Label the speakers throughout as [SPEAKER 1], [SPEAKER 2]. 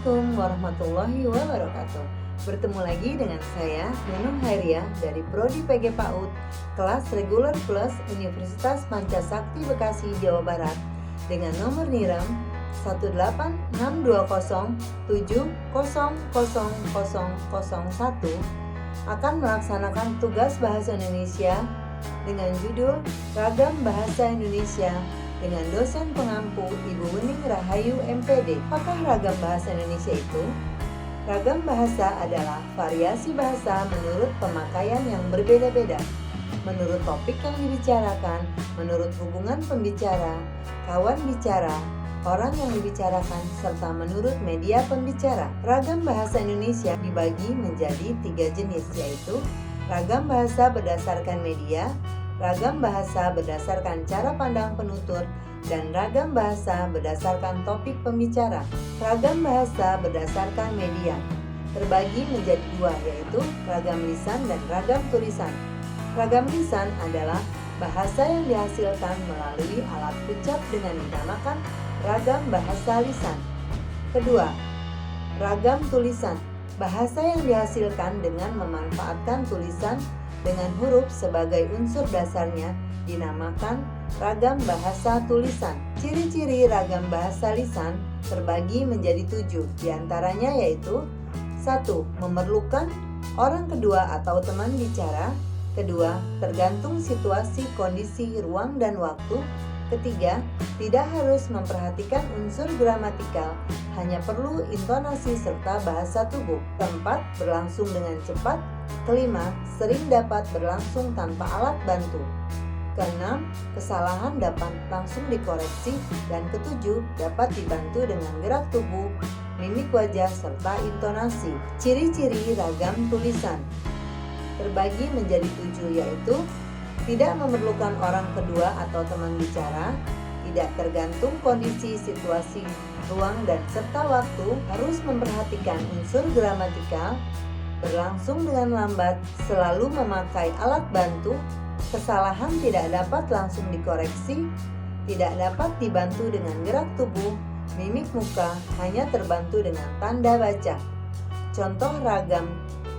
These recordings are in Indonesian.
[SPEAKER 1] Assalamualaikum warahmatullahi wabarakatuh. Bertemu lagi dengan saya, Nunung Hairiah dari Prodi PG PAUD, kelas Reguler Plus Universitas Pancasakti Bekasi, Jawa Barat, dengan nomor NIRAM 18620070001 akan melaksanakan tugas bahasa Indonesia dengan judul Ragam Bahasa Indonesia dengan dosen pengampu Ibu Wening Rahayu MPD. Apakah ragam bahasa Indonesia itu? Ragam bahasa adalah variasi bahasa menurut pemakaian yang berbeda-beda, menurut topik yang dibicarakan, menurut hubungan pembicara, kawan bicara, orang yang dibicarakan, serta menurut media pembicara. Ragam bahasa Indonesia dibagi menjadi 3 jenis, yaitu ragam bahasa berdasarkan media, ragam bahasa berdasarkan cara pandang penutur, dan ragam bahasa berdasarkan topik pembicara. Ragam bahasa berdasarkan media terbagi menjadi 2, yaitu ragam lisan dan ragam tulisan. Ragam lisan adalah bahasa yang dihasilkan melalui alat ucap dengan dinamakan ragam bahasa lisan. Kedua, ragam tulisan, bahasa yang dihasilkan dengan memanfaatkan tulisan dengan huruf sebagai unsur dasarnya dinamakan ragam bahasa tulisan. Ciri-ciri ragam bahasa lisan terbagi menjadi 7, diantaranya yaitu 1. Memerlukan orang kedua atau teman bicara. Kedua, tergantung situasi, kondisi, ruang, dan waktu. Ketiga, tidak harus memperhatikan unsur gramatikal, hanya perlu intonasi serta bahasa tubuh. Keempat, berlangsung dengan cepat. Kelima, sering dapat berlangsung tanpa alat bantu. Keenam, kesalahan dapat langsung dikoreksi. Dan ketujuh, dapat dibantu dengan gerak tubuh, mimik wajah, serta intonasi. Ciri-ciri ragam tulisan terbagi menjadi 7, yaitu tidak memerlukan orang kedua atau teman bicara, tidak tergantung kondisi, situasi, ruang, dan serta waktu, harus memperhatikan unsur gramatikal, berlangsung dengan lambat, selalu memakai alat bantu, kesalahan tidak dapat langsung dikoreksi, tidak dapat dibantu dengan gerak tubuh, mimik muka, hanya terbantu dengan tanda baca. Contoh ragam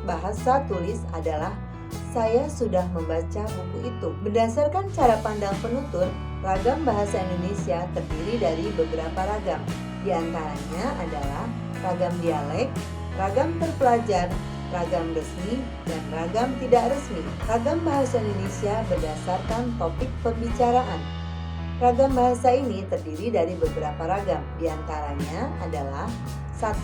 [SPEAKER 1] bahasa tulis adalah saya sudah membaca buku itu. Berdasarkan cara pandang penutur, ragam bahasa Indonesia terdiri dari beberapa ragam. Di antaranya adalah ragam dialek, ragam terpelajar, ragam resmi, dan ragam tidak resmi. Ragam bahasa Indonesia berdasarkan topik pembicaraan. Ragam bahasa ini terdiri dari beberapa ragam. Di antaranya adalah 1.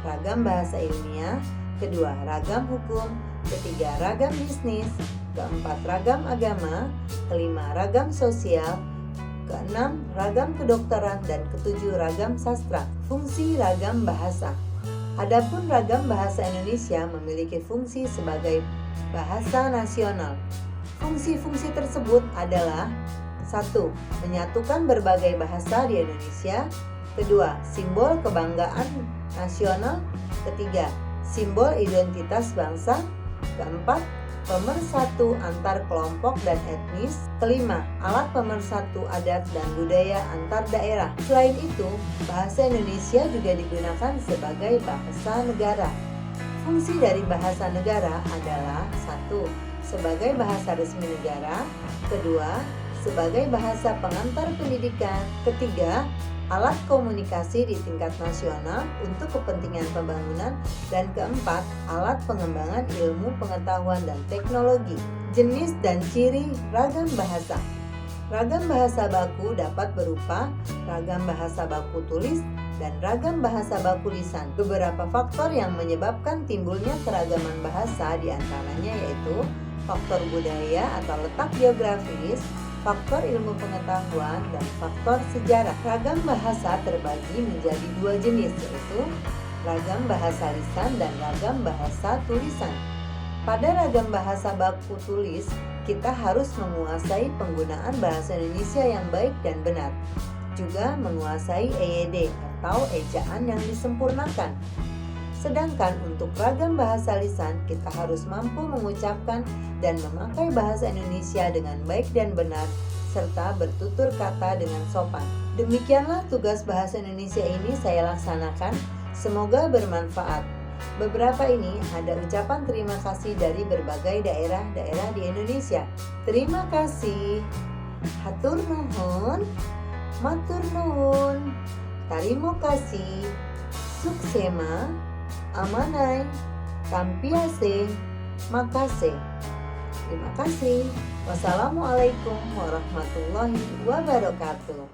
[SPEAKER 1] Ragam bahasa ilmiah. Kedua, ragam hukum. Ketiga, ragam bisnis. Keempat, ragam agama. Kelima, ragam sosial. Keenam, ragam kedokteran. Dan ketujuh, ragam sastra. Fungsi ragam bahasa. Adapun ragam bahasa Indonesia memiliki fungsi sebagai bahasa nasional. Fungsi-fungsi tersebut adalah 1. Menyatukan berbagai bahasa di Indonesia. Kedua, simbol kebanggaan nasional. Ketiga, simbol identitas bangsa. Keempat, pemersatu antar kelompok dan etnis. Kelima, alat pemersatu adat dan budaya antar daerah. Selain itu, bahasa Indonesia juga digunakan sebagai bahasa negara. Fungsi dari bahasa negara adalah 1. Sebagai bahasa resmi negara. Kedua, sebagai bahasa pengantar pendidikan. Ketiga, alat komunikasi di tingkat nasional untuk kepentingan pembangunan. Dan keempat, alat pengembangan ilmu pengetahuan dan teknologi. Jenis dan ciri ragam bahasa. Ragam bahasa baku dapat berupa ragam bahasa baku tulis dan ragam bahasa baku lisan. Beberapa faktor yang menyebabkan timbulnya keragaman bahasa diantaranya yaitu faktor budaya atau letak geografis, faktor ilmu pengetahuan, dan faktor sejarah. Ragam bahasa terbagi menjadi 2 jenis, yaitu ragam bahasa lisan dan ragam bahasa tulisan. Pada ragam bahasa baku tulis, kita harus menguasai penggunaan bahasa Indonesia yang baik dan benar, juga menguasai EYD atau ejaan yang disempurnakan. Sedangkan untuk ragam bahasa lisan, kita harus mampu mengucapkan dan memakai bahasa Indonesia dengan baik dan benar, serta bertutur kata dengan sopan. Demikianlah tugas bahasa Indonesia ini saya laksanakan. Semoga bermanfaat. Beberapa ini ada ucapan terima kasih dari berbagai daerah-daerah di Indonesia. Terima kasih, hatur nuhun, matur nuwun, tarimo kasih, suksema, amanai, tampiase, makase. Terima kasih. Wassalamualaikum warahmatullahi wabarakatuh.